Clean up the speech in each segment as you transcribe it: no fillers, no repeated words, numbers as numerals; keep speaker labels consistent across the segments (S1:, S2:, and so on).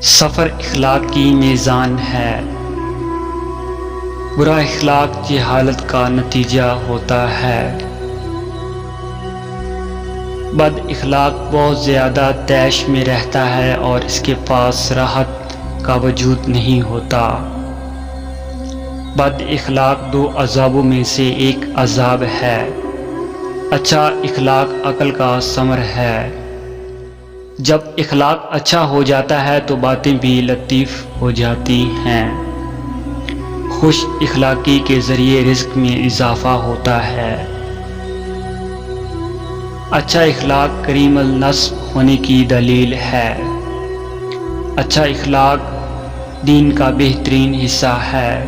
S1: سفر اخلاق کی میزان ہے۔ برا اخلاق جہالت کا نتیجہ ہوتا ہے۔ بد اخلاق بہت زیادہ طیش میں رہتا ہے اور اس کے پاس راحت کا وجود نہیں ہوتا۔ بد اخلاق دو عذابوں میں سے ایک عذاب ہے۔ اچھا اخلاق عقل کا ثمر ہے۔ جب اخلاق اچھا ہو جاتا ہے تو باتیں بھی لطیف ہو جاتی ہیں۔ خوش اخلاقی کے ذریعے رزق میں اضافہ ہوتا ہے۔ اچھا اخلاق کریم النصب ہونے کی دلیل ہے۔ اچھا اخلاق دین کا بہترین حصہ ہے۔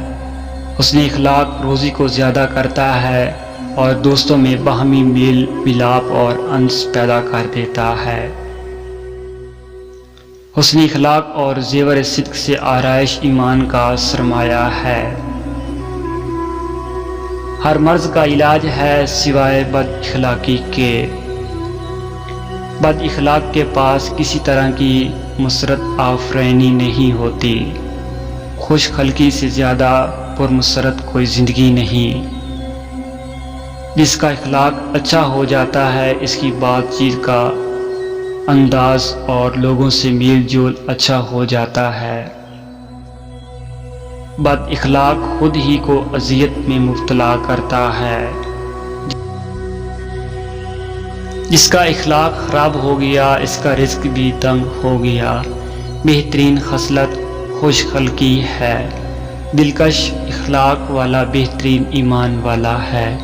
S1: حسن اخلاق روزی کو زیادہ کرتا ہے اور دوستوں میں باہمی میل ملاپ اور انس پیدا کر دیتا ہے۔ حسن اخلاق اور زیور صدق سے آرائش ایمان کا سرمایہ ہے۔ ہر مرض کا علاج ہے سوائے بد اخلاقی کے۔ بد اخلاق کے پاس کسی طرح کی مسرت آفرینی نہیں ہوتی۔ خوش خلقی سے زیادہ پرمسرت کوئی زندگی نہیں۔ جس کا اخلاق اچھا ہو جاتا ہے اس کی بات چیت کا انداز اور لوگوں سے میل جول اچھا ہو جاتا ہے۔ بد اخلاق خود ہی کو اذیت میں مبتلا کرتا ہے۔ جس کا اخلاق خراب ہو گیا اس کا رزق بھی تنگ ہو گیا۔ بہترین خصلت خوش خلقی ہے۔ دلکش اخلاق والا بہترین ایمان والا ہے۔